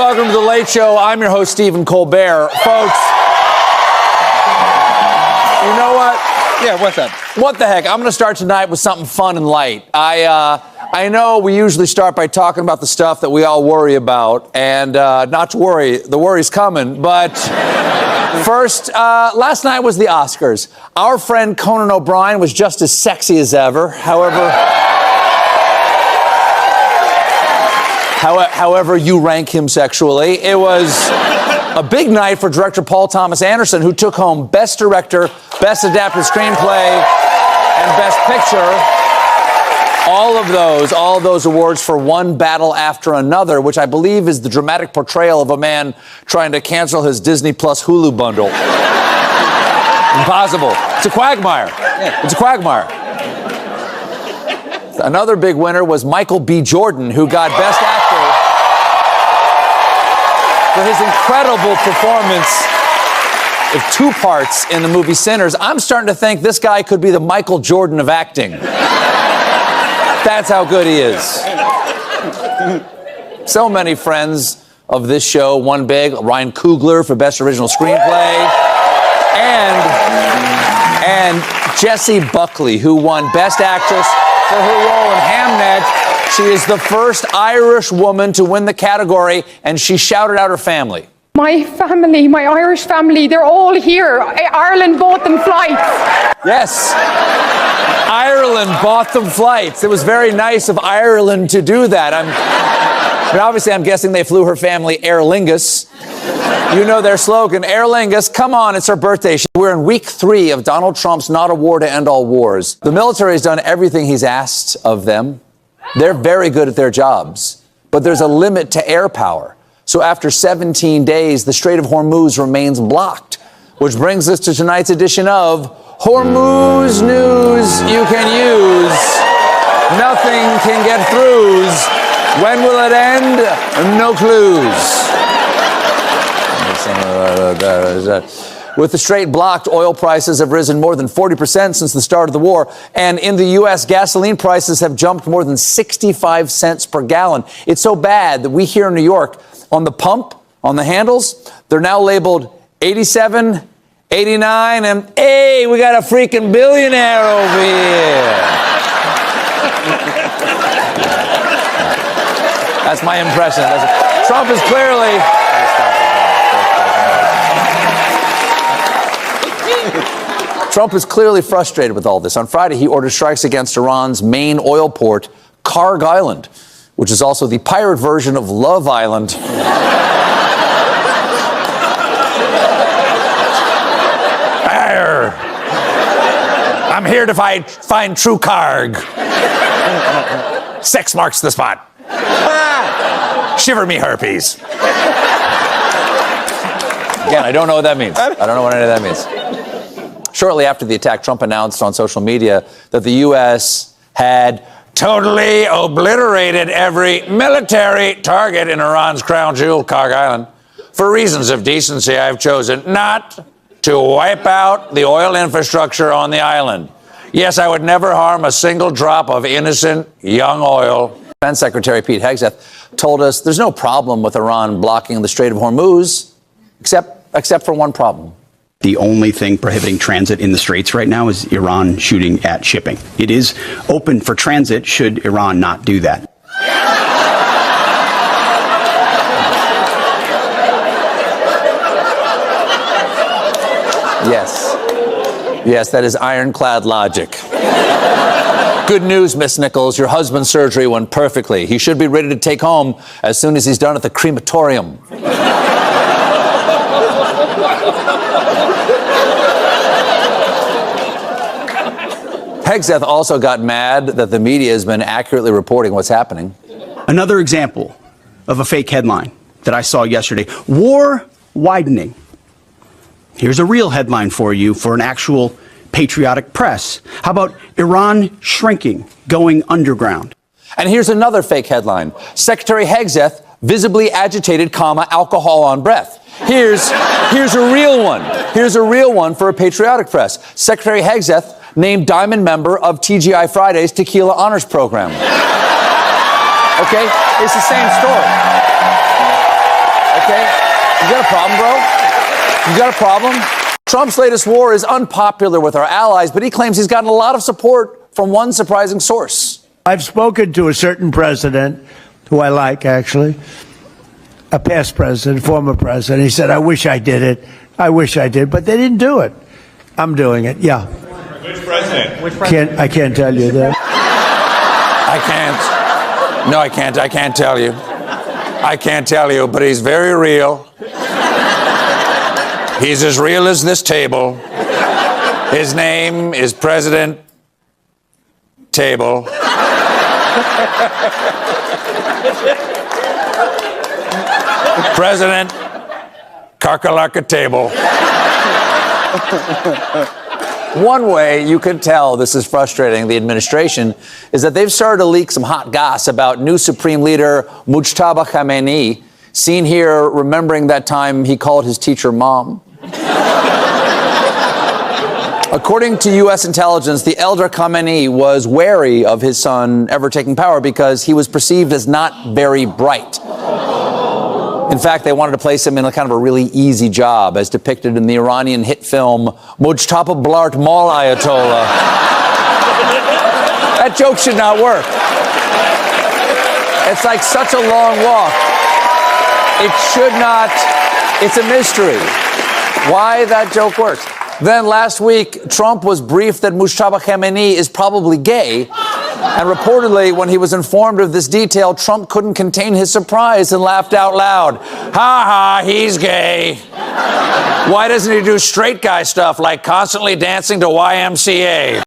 Welcome to The Late Show. I'm your host, Stephen Colbert. Folks, you know what? Yeah, what's up? What the heck? I'm going to start tonight with something fun and light. I know we usually start by talking about the stuff that we all worry about, and not to worry, the worry's coming, but first, last night was the Oscars. Our friend Conan O'Brien was just as sexy as ever. However you rank him sexually, it was a big night for director Paul Thomas Anderson, who took home Best Director, Best Adapted Screenplay, and Best Picture. All of those awards for one battle after another, which I believe is the dramatic portrayal of a man trying to cancel his Disney Plus Hulu bundle. Impossible. It's a quagmire. It's a quagmire. Another big winner was Michael B. Jordan, who got Best Actor for his incredible performance of two parts in the movie Sinners. I'm starting to think this guy could be the Michael Jordan of acting. That's how good he is. So many friends of this show won big. Ryan Coogler for Best Original Screenplay. And Jessie Buckley, who won Best Actress for her role in Hamnet. She is the first Irish woman to win the category, and she shouted out her family. My family, my Irish family, they're all here. Ireland bought them flights. Yes. Ireland bought them flights. It was very nice of Ireland to do that. Obviously, I'm guessing they flew her family Aer Lingus. You know their slogan, Aer Lingus, come on, it's her birthday. We're in week 3 of Donald Trump's Not a War to End All Wars. The military has done everything he's asked of them. They're very good at their jobs, but there's a limit to air power. So after 17 days, the Strait of Hormuz remains blocked, which brings us to tonight's edition of Hormuz News You Can Use. Nothing can get throughs. When will it end? No clues. With the Strait blocked, oil prices have risen more than 40% since the start of the war. And in the U.S., gasoline prices have jumped more than 65 cents per gallon. It's so bad that we here in New York, on the pump, on the handles, they're now labeled 87, 89, and hey, we got a freaking billionaire over here. That's my impression. Trump is clearly... Trump is clearly frustrated with all this. On Friday, he ordered strikes against Iran's main oil port, Karg Island, which is also the pirate version of Love Island. I'm here to find true Karg. Sex marks the spot. Shiver me herpes. Again, I don't know what that means. I don't know what any of that means. Shortly after the attack, Trump announced on social media that the U.S. had totally obliterated every military target in Iran's crown jewel, Karg Island. For reasons of decency, I've chosen not to wipe out the oil infrastructure on the island. Yes, I would never harm a single drop of innocent young oil. Defense Secretary Pete Hegseth told us there's no problem with Iran blocking the Strait of Hormuz, except for one problem. The only thing prohibiting transit in the Straits right now is Iran shooting at shipping. It is open for transit should Iran not do that. Yes, that is ironclad logic. Good news, Miss Nichols. Your husband's surgery went perfectly. He should be ready to take home as soon as he's done at the crematorium. Hegseth also got mad that the media has been accurately reporting what's happening. Another example of a fake headline that I saw yesterday. War widening. Here's a real headline for you for an actual patriotic press. How about Iran shrinking, going underground? And here's another fake headline. Secretary Hegseth visibly agitated, alcohol on breath. Here's a real one. Here's a real one for a patriotic press. Secretary Hegseth named Diamond member of TGI Fridays Tequila Honors Program. Okay? It's the same story. okay? You got a problem, bro? You got a problem? Trump's latest war is unpopular with our allies, but he claims he's gotten a lot of support from one surprising source. I've spoken to a certain president, who I like, actually, a past president, former president. He said, I wish I did it. I wish I did, but they didn't do it. I'm doing it, yeah. Which president? I can't tell you that. I can't. No, I can't. I can't tell you. I can't tell you, but he's very real. He's as real as this table. His name is President Table. President Kakalaka Table. One way you could tell this is frustrating the administration is that they've started to leak some hot gossip about new Supreme Leader Mujtaba Khamenei, seen here remembering that time he called his teacher mom. According to U.S. intelligence, the elder Khamenei was wary of his son ever taking power because he was perceived as not very bright. In fact, they wanted to place him in a kind of a really easy job, as depicted in the Iranian hit film Mujtaba Blart Mall Ayatollah. That joke should not work. It's like such a long walk. It should not. It's a mystery why that joke works. Then last week, Trump was briefed that Mujtaba Khamenei is probably gay. And reportedly, when he was informed of this detail, Trump couldn't contain his surprise and laughed out loud. Ha ha, he's gay. Why doesn't he do straight guy stuff like constantly dancing to YMCA?